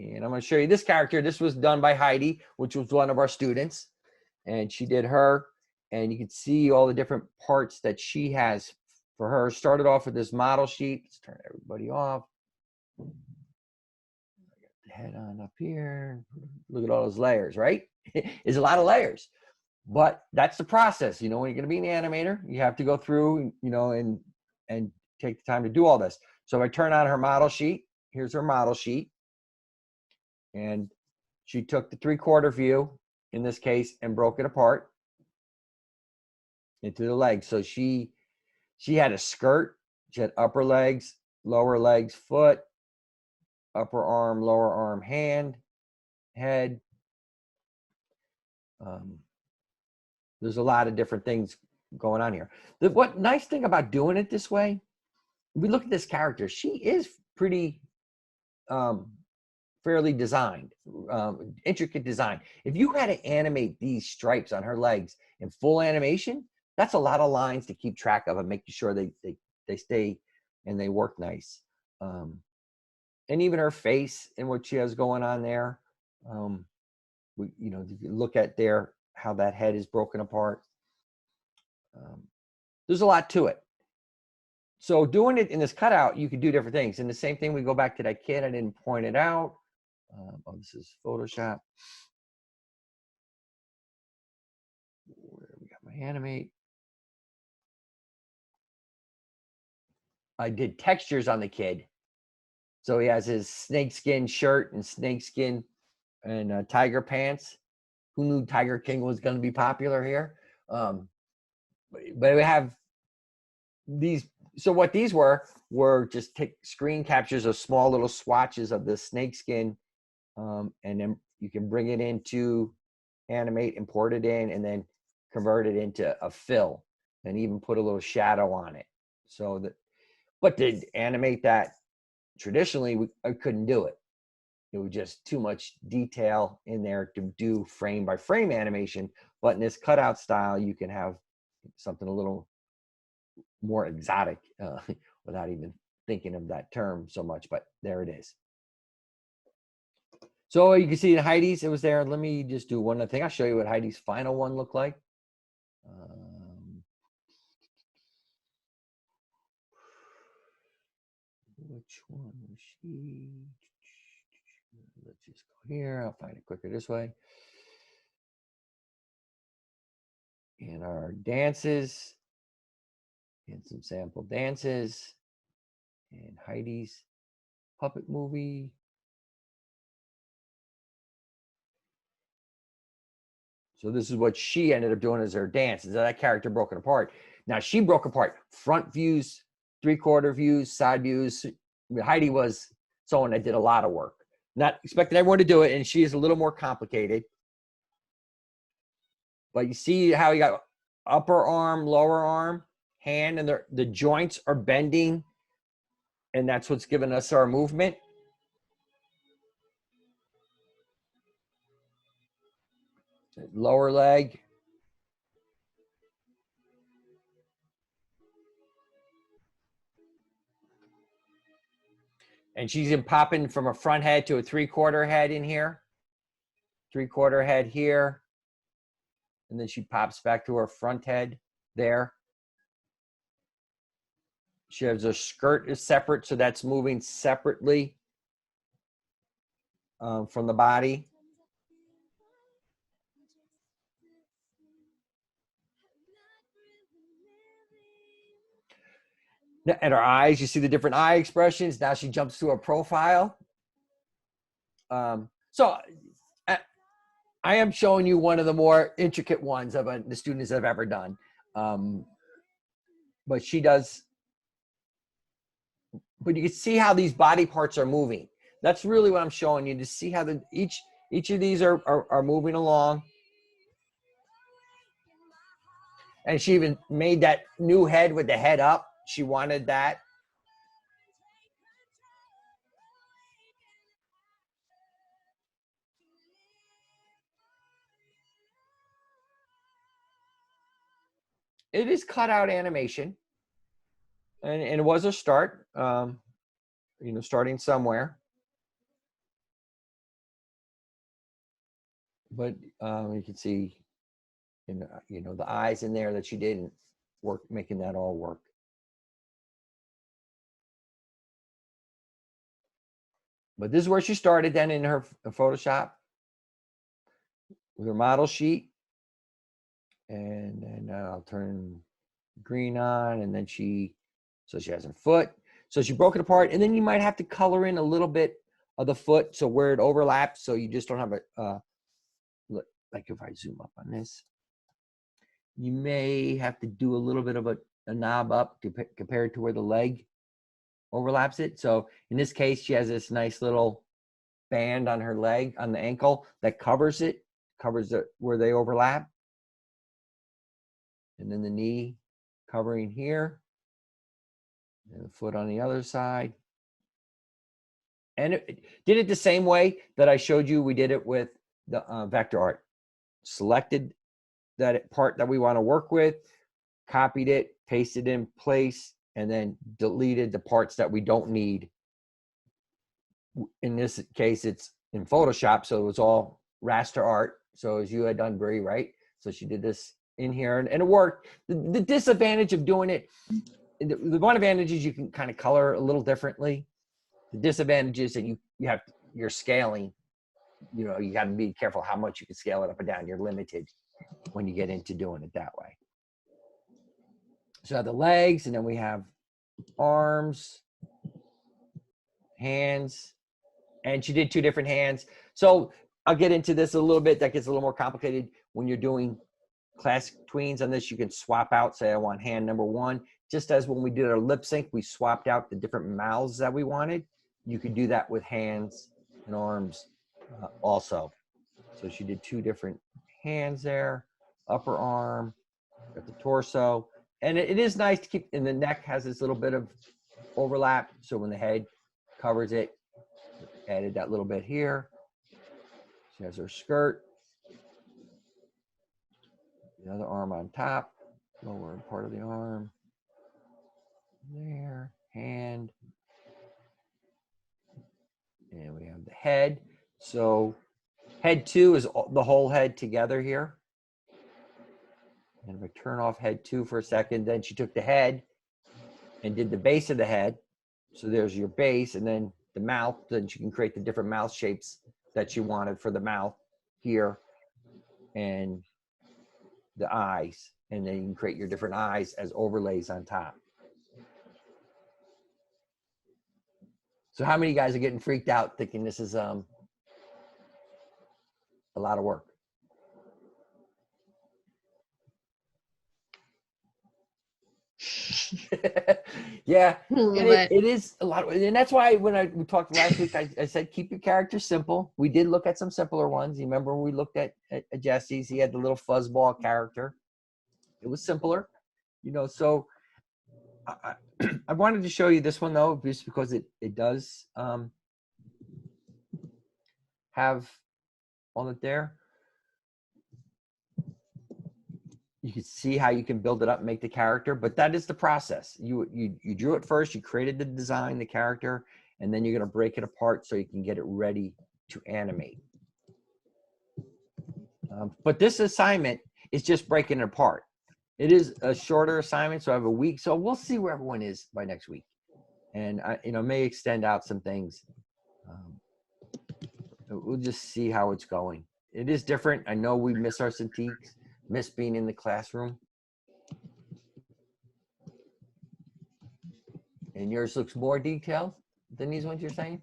And I'm going to show you this character. This was done by Heidi, which was one of our students. And she did her. And you can see all the different parts that she has for her. Started off with this model sheet. Let's turn everybody off. I got the head on up here. Look at all those layers, right? It's a lot of layers. But that's the process. You know, when you're going to be an animator, you have to go through, you know, and take the time to do all this. So if I turn on her model sheet, here's her model sheet. And she took the 3/4 view, in this case, and broke it apart into the legs. So she had a skirt. She had upper legs, lower legs, foot, upper arm, lower arm, hand, head. There's a lot of different things going on here. What nice thing about doing it this way, we look at this character. She is pretty fairly designed, intricate design. If you had to animate these stripes on her legs in full animation, that's a lot of lines to keep track of and making sure they stay and they work nice. And even her face and what she has going on there. You know, you look at there how that head is broken apart. There's a lot to it. So doing it in this cutout, you could do different things. And the same thing, we go back to that kid. I didn't point it out. Oh, this is Photoshop. Where we got my animate. I did textures on the kid. So he has his snakeskin shirt and snakeskin and tiger pants. Who knew Tiger King was going to be popular here? But we have these. So what these were just take screen captures of small little swatches of the snakeskin, and then you can bring it into Animate, import it in, and then convert it into a fill, and even put a little shadow on it. So that, but to animate that traditionally, I couldn't do it. It was just too much detail in there to do frame by frame animation. But in this cutout style, you can have something a little more exotic without even thinking of that term so much, but there it is. So you can see in Heidi's, it was there. Let me just do one other thing. I'll show you what Heidi's final one looked like. Which one was she? Let's just go here. I'll find it quicker this way. And our dances, and some sample dances, and Heidi's puppet movie. So this is what she ended up doing as her dance. Is that character broken apart? Now she broke apart front views, 3/4 views, side views. Heidi was someone that did a lot of work. Not expecting everyone to do it, and she is a little more complicated. But you see how you got upper arm, lower arm, hand, and the joints are bending, and that's what's giving us our movement. Lower leg. And she's in popping from a front head to a 3/4 head in here. 3/4 head here. And then she pops back to her front head there. She has her skirt is separate, so that's moving separately from the body. And her eyes, you see the different eye expressions. Now she jumps to her profile. So I am showing you one of the more intricate ones of the students I've ever done. But she does, but you can see how these body parts are moving. That's really what I'm showing you, to see how each of these are moving along. And she even made that new head with the head up. She wanted that. It is cutout animation. And it was a start, you know, starting somewhere. But you can see, you know, the eyes in there that she didn't work, making that all work. But this is where she started then in her Photoshop with her model sheet. And then I'll turn green on, and then so she has her foot. So she broke it apart, and then you might have to color in a little bit of the foot, so where it overlaps, so you just don't have like if I zoom up on this, you may have to do a little bit of a knob up compared to where the leg overlaps it. So in this case, she has this nice little band on her leg, on the ankle, that covers it, where they overlap. And then the knee covering here, and the foot on the other side. And it did it the same way that I showed you. We did it with the vector art. Selected that part that we want to work with, copied it, pasted in place, and then deleted the parts that we don't need. In this case, it's in Photoshop, so it was all raster art. So as you had done, Brie, right? So she did this in here, and it worked. The disadvantage of doing it, the one advantage is you can kind of color a little differently. The disadvantage is that you're scaling. You know, you got to be careful how much you can scale it up and down. You're limited when you get into doing it that way. So the legs, and then we have arms, hands, and she did 2 different hands. So I'll get into this a little bit. That gets a little more complicated when you're doing classic tweens. On this, you can swap out, say I want hand number 1. Just as when we did our lip sync, we swapped out the different mouths that we wanted. You could do that with hands and arms also. So she did 2 different hands there, upper arm, got the torso. And it is nice to keep, and the neck has this little bit of overlap. So when the head covers it, added that little bit here. She has her skirt. The other arm on top, lower part of the arm. There, hand. And we have the head. So head 2 is the whole head together here. And if I turn off head 2 for a second, then she took the head and did the base of the head. So there's your base, and then the mouth. Then she can create the different mouth shapes that she wanted for the mouth here, and the eyes. And then you can create your different eyes as overlays on top. So how many guys are getting freaked out thinking this is a lot of work? Yeah, it is a lot. And that's why when we talked last week, I said, keep your character simple. We did look at some simpler ones. You remember when we looked at Jesse's, he had the little fuzzball character. It was simpler, you know. So I wanted to show you this one though, just because it does have on it there. You can see how you can build it up and make the character, but that is the process. You drew it first, you created the design, the character, and then you're going to break it apart so you can get it ready to animate. But this assignment is just breaking it apart. It is a shorter assignment, so I have a week. So we'll see where everyone is by next week, and I may extend out some things. We'll just see how it's going. It is different. I know we miss our Cintiqs. Miss being in the classroom. And yours looks more detailed than these ones you're saying?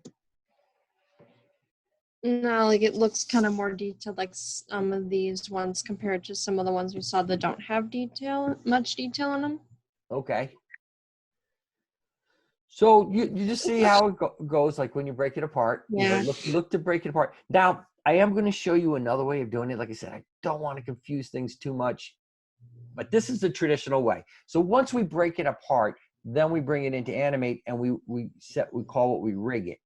No, like it looks kind of more detailed, like some of these ones compared to some of the ones we saw that don't have much detail in them. Okay. So you just see how it goes, like when you break it apart. Yeah. You know, look to break it apart. Now, I am going to show you another way of doing it. Like I said, I don't want to confuse things too much, but this is the traditional way. So once we break it apart, then we bring it into Animate, and we call what we rig it.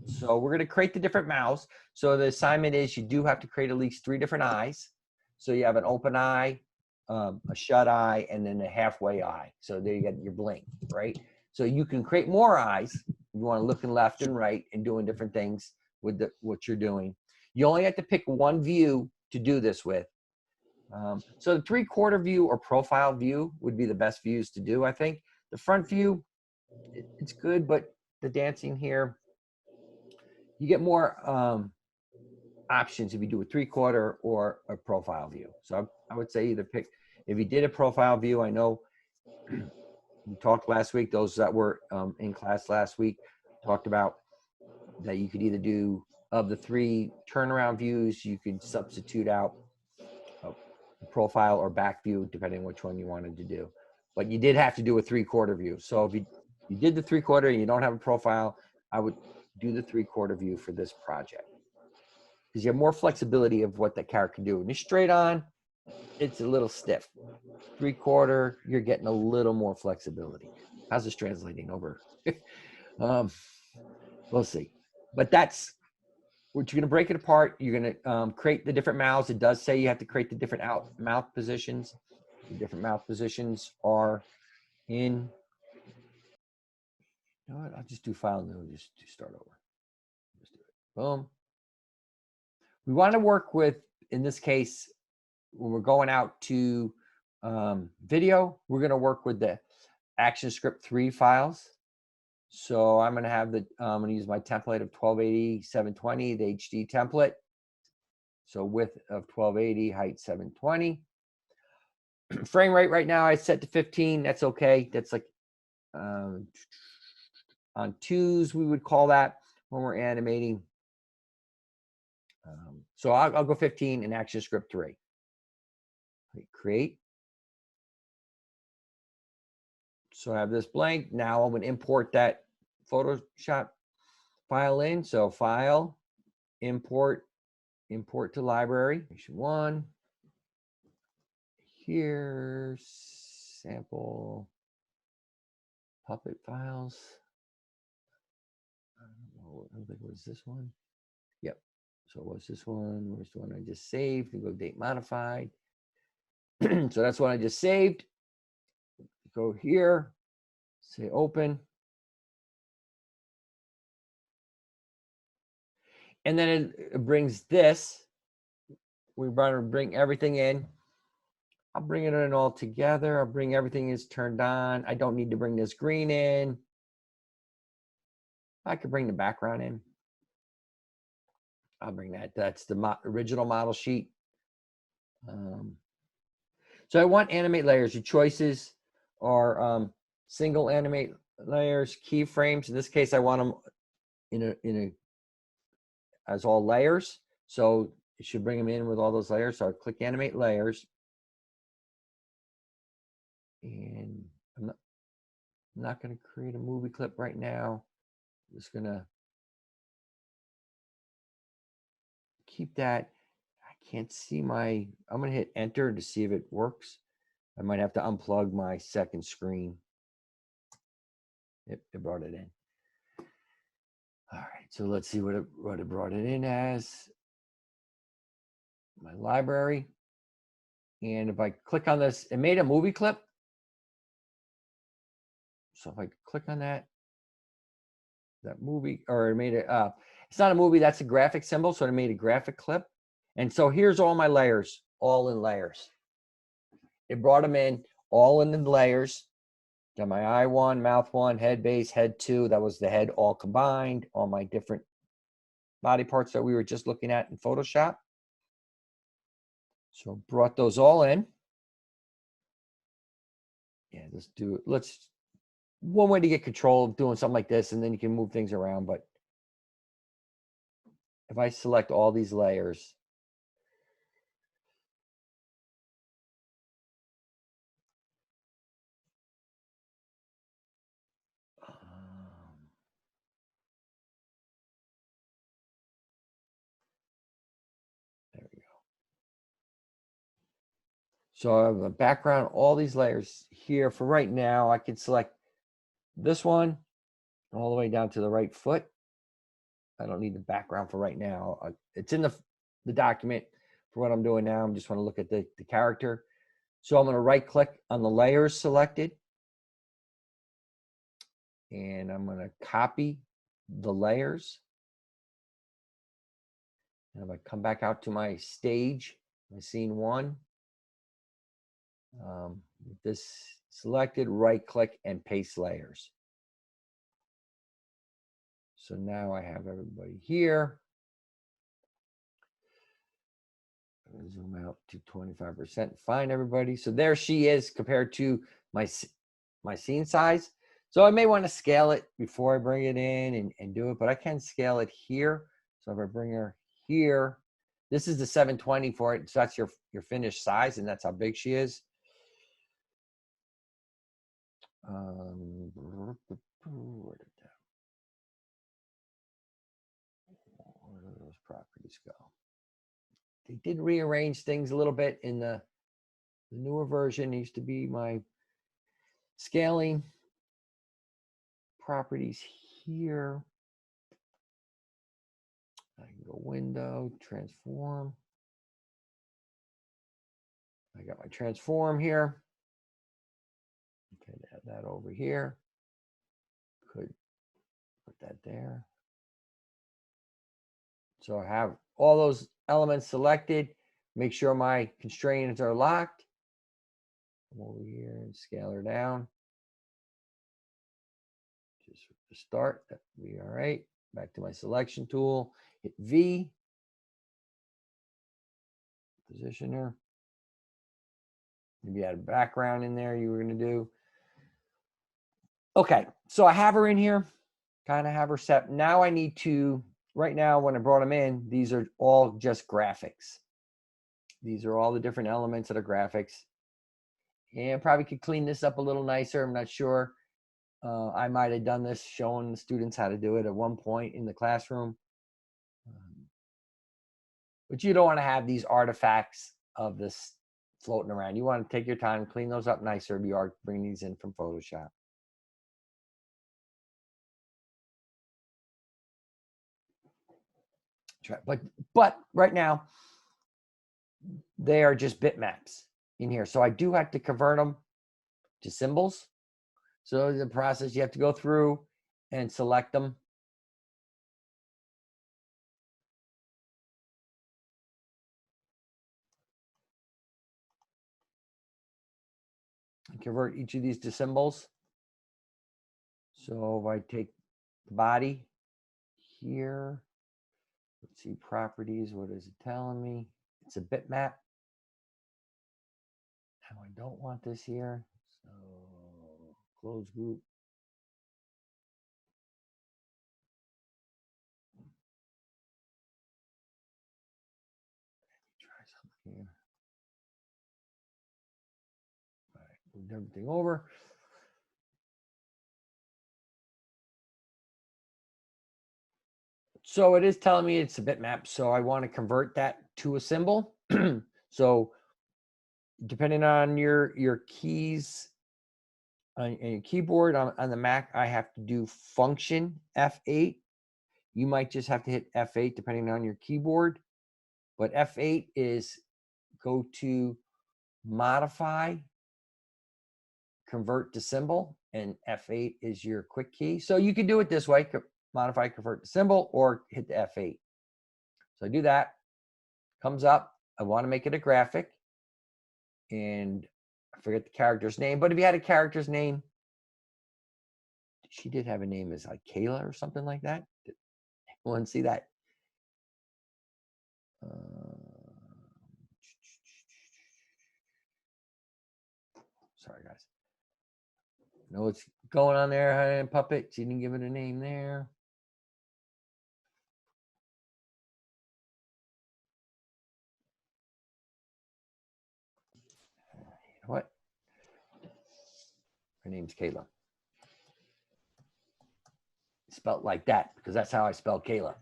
So we're going to create the different mouths. So the assignment is you do have to create at least 3 different eyes. So you have an open eye, a shut eye, and then a halfway eye. So there you got your blink, right? So you can create more eyes if you want to look left and right and doing different things with what you're doing. You only have to pick one view to do this with. So the 3/4 view or profile view would be the best views to do, I think. The front view, it's good, but the dancing here, you get more options if you do a 3/4 or a profile view. So I would say either pick, if you did a profile view, I know we talked last week, those that were in class last week talked about that you could either do, of the 3 turnaround views, you could substitute out a profile or back view, depending on which one you wanted to do. But you did have to do a 3/4 view. So if you did the 3/4 and you don't have a profile, I would do the 3/4 view for this project, because you have more flexibility of what the character can do. And you're straight on, it's a little stiff. 3/4, you're getting a little more flexibility. How's this translating over? We'll see. But that's what you're going to break it apart. You're going to create the different mouths. It does say you have to create the different mouth positions. The different mouth positions are in, you know what? I'll just do file new, just to start over. Just do it. Boom. We want to work with, in this case, when we're going out to video, we're going to work with the ActionScript 3 files. So I'm going to have I'm going to use my template of 1280, 720, the HD template. So width of 1280, height 720. Frame rate right now I set to 15. That's okay. That's like on 2s, we would call that when we're animating. So I'll go 15 in ActionScript 3. Create. So I have this blank. Now I'm going to import that Photoshop file in. So file, import to library. 1. Here, sample puppet files. I think it was this one. Yep. So what's this one? Where's the one I just saved? We go date modified. So that's what I just saved. Go here, say open. And then it brings this. We want to bring everything in. I'll bring it in all together. I'll bring everything is turned on. I don't need to bring this green in. I could bring the background in. I'll bring that. That's the original model sheet. So I want animate layers. Your choices are single animate layers, keyframes. In this case, I want them as all layers. So it should bring them in with all those layers. So I click animate layers. And I'm not going to create a movie clip right now. I'm just going to keep that. I can't see I'm going to hit enter to see if it works. I might have to unplug my second screen. It brought it in. All right, so let's see what it brought it in as. My library. And if I click on this, it made a movie clip. So if I click on that movie, or it made it, it's not a movie, that's a graphic symbol. So it made a graphic clip. And so here's all my layers, all in layers. It brought them in all in the layers. Got my eye 1, mouth 1, head base, head 2. That was the head all combined, all my different body parts that we were just looking at in Photoshop. So brought those all in. Yeah, one way to get control of doing something like this, and then you can move things around. But if I select all these layers, there we go. So I have a background, all these layers here. For right now, I can select this one all the way down to the right foot. I don't need the background for right now. It's in the document for what I'm doing now. I just want to look at the character. So I'm going to right click on the layers selected. And I'm going to copy the layers. And if I come back out to my stage, my scene 1, with this selected, right click and paste layers. So now I have everybody here. Zoom out to 25%. Find everybody. So there she is compared to my scene size. So I may want to scale it before I bring it in and do it, but I can scale it here. So if I bring her here, this is the 720 for it. So that's your finished size, and that's how big she is. Where did those properties go? They did rearrange things a little bit in the newer version. It used to be my scaling properties here. I can go window, transform. I got my transform here. Okay, add that over here. Could put that there. So I have all those elements selected. Make sure my constraints are locked. Come over here and scale her down. Just to start, that would be all right. Back to my selection tool, hit V, position her. Maybe add a background in there you were going to do. Okay, so I have her in here, kind of have her set. Now I need to, right now when I brought them in, these are all just graphics. These are all the different elements of the graphics. And probably could clean this up a little nicer. I'm not sure. I might have done this, showing the students how to do it at one point in the classroom. But you don't want to have these artifacts of this floating around. You want to take your time, clean those up nicer. You are bringing these in from Photoshop. But right now, they are just bitmaps in here. So I do have to convert them to symbols. So the process, you have to go through and select them. And convert each of these to symbols. So if I take the body here, let's see, properties, what is it telling me? It's a bitmap. Now I don't want this here. So close group. Try something here. All right, moved everything over. So it is telling me it's a bitmap. So I want to convert that to a symbol. So depending on your keys on your keyboard on the Mac, I have to do function F8. You might just have to hit F8 depending on your keyboard. But F8 is go to modify, convert to symbol, and F8 is your quick key. So you can do it this way, modify, convert to symbol, or hit the F8. So I do that, comes up, I want to make it a graphic, and I forget the character's name, but if you had a character's name, she did have a name as like Kayla or something like that. Anyone see that? Sorry, guys. Know what's going on there, Puppet? She didn't give it a name there. You know what? Her name's Kayla. Spelt like that because that's how I spell Kayla.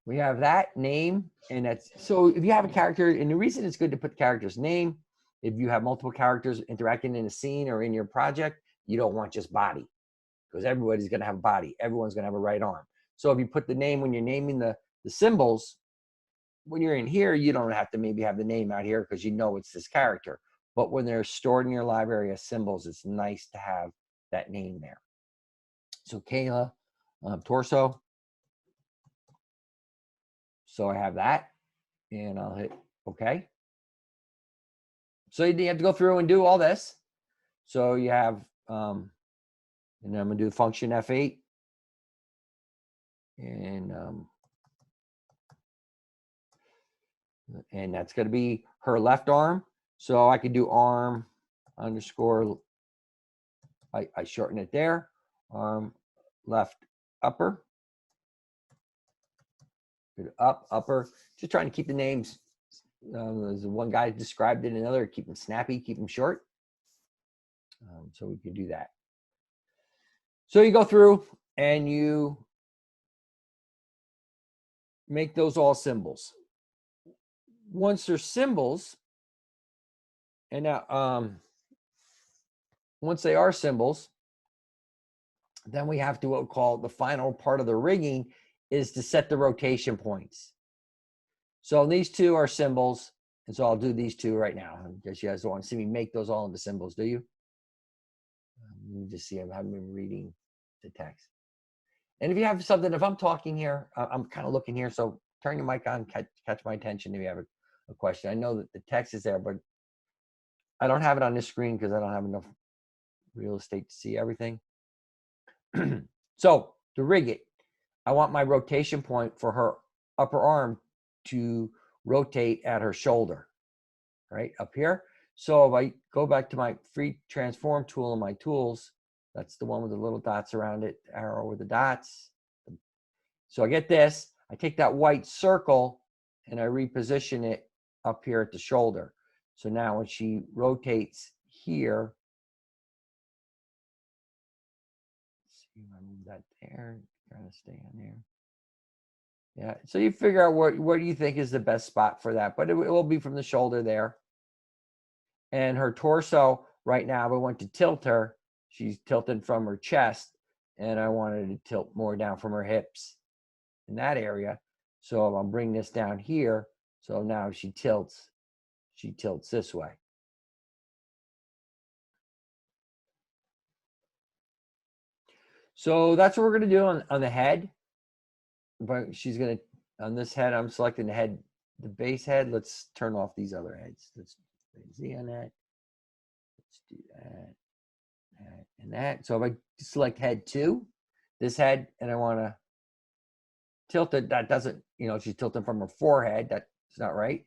We have that name, and that's so if you have a character, and the reason it's good to put the character's name, if you have multiple characters interacting in a scene or in your project, you don't want just body because everybody's going to have a body. Everyone's going to have a right arm. So if you put the name when you're naming the symbols, when you're in here, you don't have to maybe have the name out here because you know it's this character. But when they're stored in your library as symbols, it's nice to have that name there. So Kayla, torso. So I have that, and I'll hit OK. So you have to go through and do all this. So you have, and then I'm going to do function F8. And that's going to be her left arm. So I could do arm underscore, I shorten it there, arm left upper, up, upper, just trying to keep the names. There's one guy described it, another, keep them snappy, keep them short. So we could do that. So you go through and you make those all symbols. Once they're symbols, and now once they are symbols, then we have to what we call the final part of the rigging is to set the rotation points. So these two are symbols, and so I'll do these two right now. I guess you guys don't want to see me make those all into symbols, do you? Let me just see. I haven't been reading the text. And if you have something, if I'm talking here, I'm kind of looking here, so turn your mic on, catch my attention if you have a question. I know that the text is there, but I don't have it on this screen because I don't have enough real estate to see everything. So to rig it, I want my rotation point for her upper arm to rotate at her shoulder, right up here. So if I go back to my free transform tool in my tools, that's the one with the little dots around it, arrow with the dots. So I get this, I take that white circle and I reposition it up here at the shoulder. So now when she rotates here, let's see if I move that there, trying to stay on there. Yeah, so you figure out what do you think is the best spot for that, but it will be from the shoulder there. And her torso, right now, we want to tilt her. She's tilted from her chest, and I wanted to tilt more down from her hips in that area. So I'll bring this down here. So now she tilts this way. So that's what we're going to do on the head. But she's going to, on this head, I'm selecting the head, the base head. Let's turn off these other heads. Let's Z on that. Let's do that, and that. So if I select head 2, this head, and I want to tilt it, that doesn't, she's tilting from her forehead. That's not right.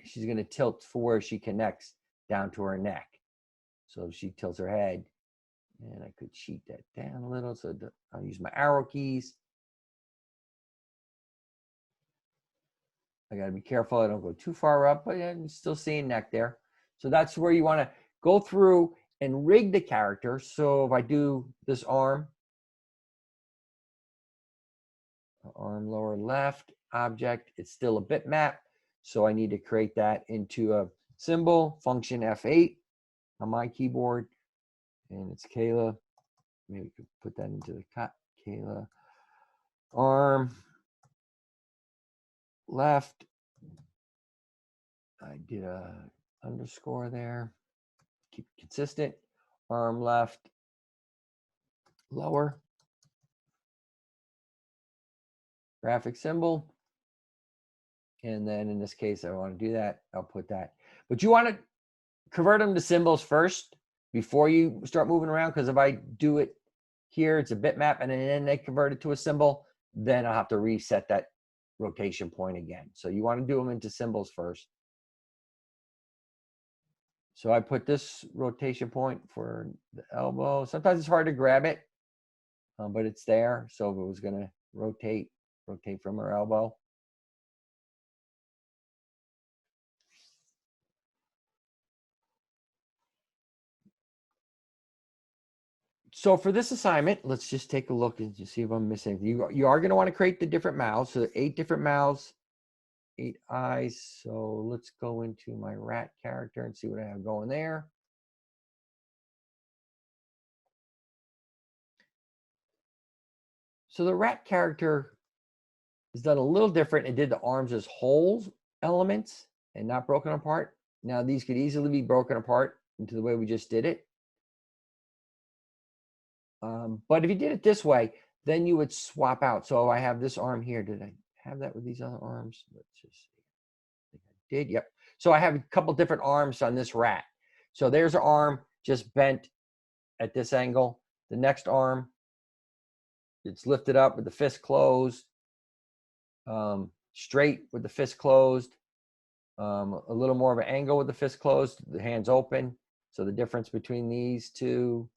She's gonna tilt for where she connects down to her neck. So if she tilts her head, and I could sheet that down a little. So I'll use my arrow keys. I got to be careful I don't go too far up, but I'm still seeing neck there. So that's where you want to go through and rig the character. So if I do this arm lower left object, it's still a bitmap. So I need to create that into a symbol, function F8 on my keyboard. And it's Kayla. Maybe we could put that into the cut. Kayla arm left. I did a underscore there. Keep it consistent. Arm left lower. Graphic symbol. And then in this case, I want to do that. I'll put that. But you want to convert them to symbols first before you start moving around. Because if I do it here, it's a bitmap, and then they convert it to a symbol, then I'll have to reset that rotation point again. So you want to do them into symbols first. So I put this rotation point for the elbow. Sometimes it's hard to grab it, but it's there. So if it was going to rotate from her elbow. So for this assignment, let's just take a look and just see if I'm missing anything. You are going to want to create the different mouths. So 8 different mouths, 8 eyes. So let's go into my rat character and see what I have going there. So the rat character is done a little different. It did the arms as whole elements and not broken apart. Now these could easily be broken apart into the way we just did it. But if you did it this way, then you would swap out. So I have this arm here. Did I have that with these other arms? Let's just see. I think I did. Yep. So I have a couple different arms on this rat. So there's an arm just bent at this angle. The next arm, it's lifted up with the fist closed, straight with the fist closed, a little more of an angle with the fist closed, the hands open. So the difference between these two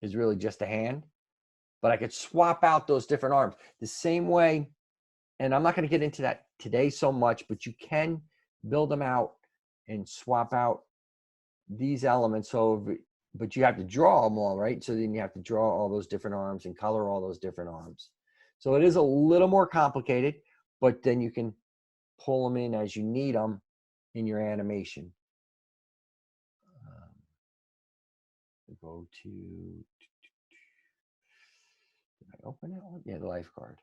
is really just a hand. But I could swap out those different arms the same way. And I'm not going to get into that today so much, but you can build them out and swap out these elements. So, but you have to draw them all, right? So then you have to draw all those different arms and color all those different arms. So it is a little more complicated, but then you can pull them in as you need them in your animation. Go to, did I open that one? Yeah, the lifeguard.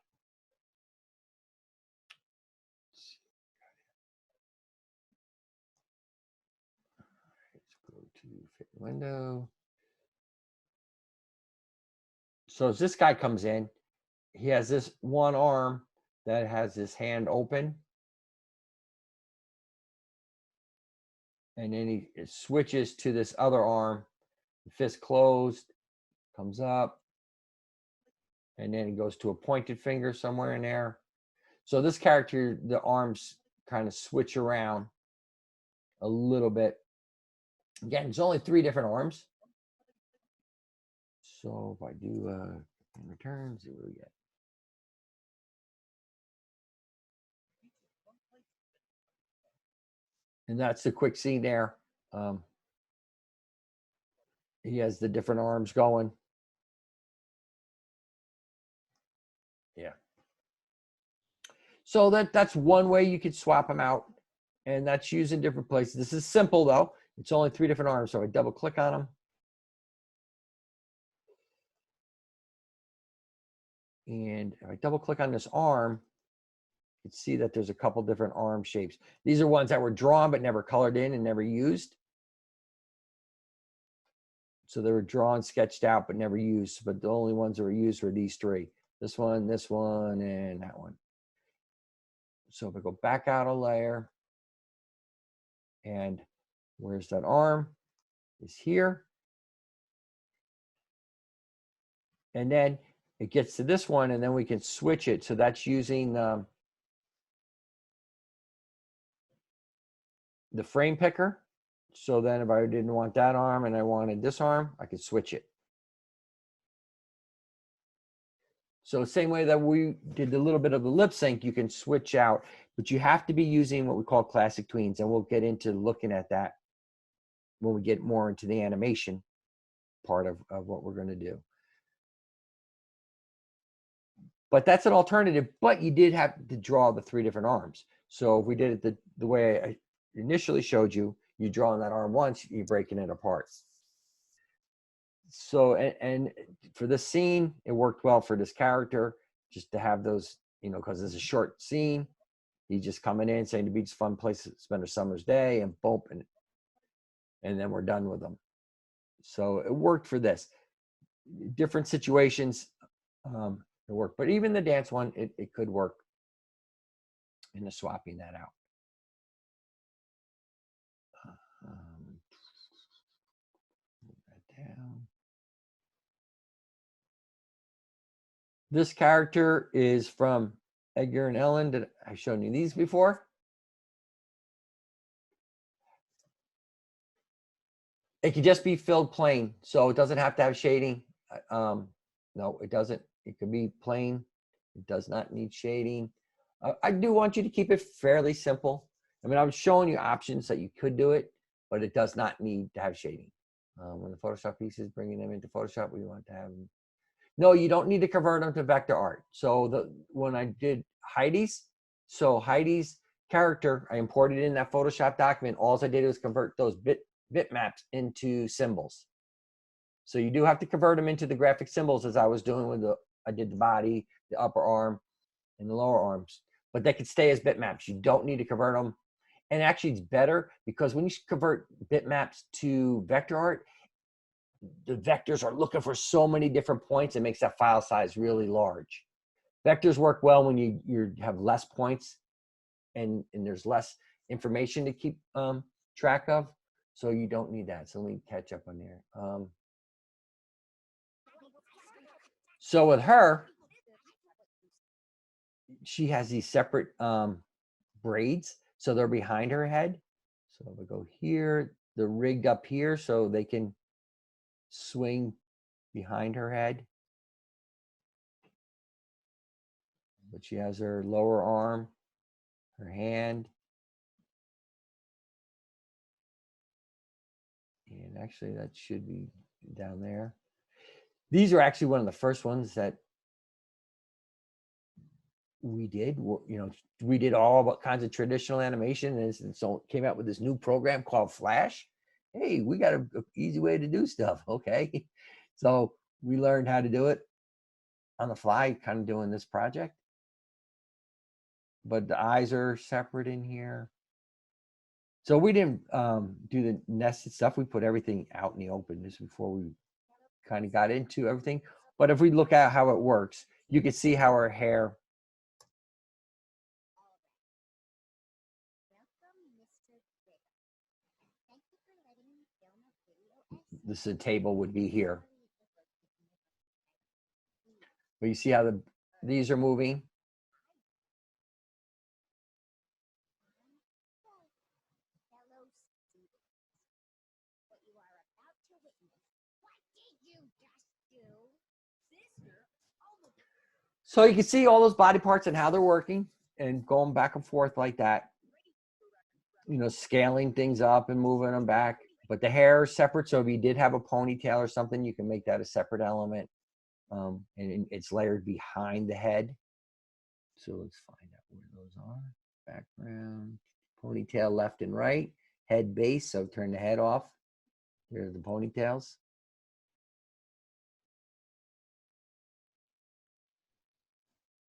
Let's go to fit window. So as this guy comes in, he has this one arm that has his hand open. And then he switches to this other arm, the fist closed, comes up, and then he goes to a pointed finger somewhere in there. So this character, the arms kind of switch around a little bit. Again, it's only 3 different arms. So if I do returns, see what we get. And that's the quick scene there. He has the different arms going. Yeah. So that's one way you could swap them out, and that's used in different places. This is simple though. It's only 3 different arms. So I double click on them. And if I double click on this arm, you can see that there's a couple different arm shapes. These are ones that were drawn but never colored in and never used. So they were drawn, sketched out, but never used. But the only ones that were used were these 3. This one, and that one. So if I go back out a layer, and where's that arm? Is here. And then it gets to this one, and then we can switch it. So that's using the frame picker. So then if I didn't want that arm and I wanted this arm, I could switch it. So same way that we did a little bit of the lip sync, you can switch out, but you have to be using what we call classic tweens. And we'll get into looking at that when we get more into the animation part of what we're going to do. But that's an alternative, but you did have to draw the 3 different arms. So if we did it the way I initially showed you, you're drawing that arm once, you're breaking it apart. So, and for this scene, it worked well for this character, just to have those, you know, because it's a short scene. He's just coming in, saying the beach is a fun place to spend a summer's day, and boom, and then we're done with them. So it worked for this. Different situations, it worked. But even the dance one, it could work in the swapping that out. Move that down. This character is from Edgar and Ellen. Did I've shown you these before? It could just be filled plain, so it doesn't have to have shading. No, it doesn't. It could be plain. It does not need shading. I do want you to keep it fairly simple. I mean, I'm showing you options that you could do it, but it does not need to have shading. When the Photoshop piece is bringing them into Photoshop, we want to have them. No, you don't need to convert them to vector art. So when I did Heidi's, so Heidi's character, I imported in that Photoshop document. All I did was convert those bitmaps into symbols. So you do have to convert them into the graphic symbols, as I was doing with I did the body, the upper arm, and the lower arms. But they could stay as bitmaps. You don't need to convert them. And actually, it's better because when you convert bitmaps to vector art, the vectors are looking for so many different points. It makes that file size really large. Vectors work well when you have less points and there's less information to keep track of. So you don't need that. So let me catch up on there. So with her, she has these separate braids. So they're behind her head. So we go here, they're rigged up here so they can swing behind her head. But she has her lower arm, her hand. And actually that should be down there. These are actually one of the first ones that we did. We did all kinds of traditional animation, and so it came out with this new program called Flash. Hey, we got an easy way to do stuff. Okay. So we learned how to do it on the fly, kind of doing this project. But the eyes are separate in here. So we didn't do the nested stuff. We put everything out in the open just before we kind of got into everything. But if we look at how it works, you can see how her hair. This table would be here. But you see how these are moving. So you can see all those body parts and how they're working and going back and forth like that. Scaling things up and moving them back. But the hair is separate. So if you did have a ponytail or something, you can make that a separate element. And it's layered behind the head. So let's find out where those are. Background, ponytail left and right, head base. So turn the head off. Here are the ponytails.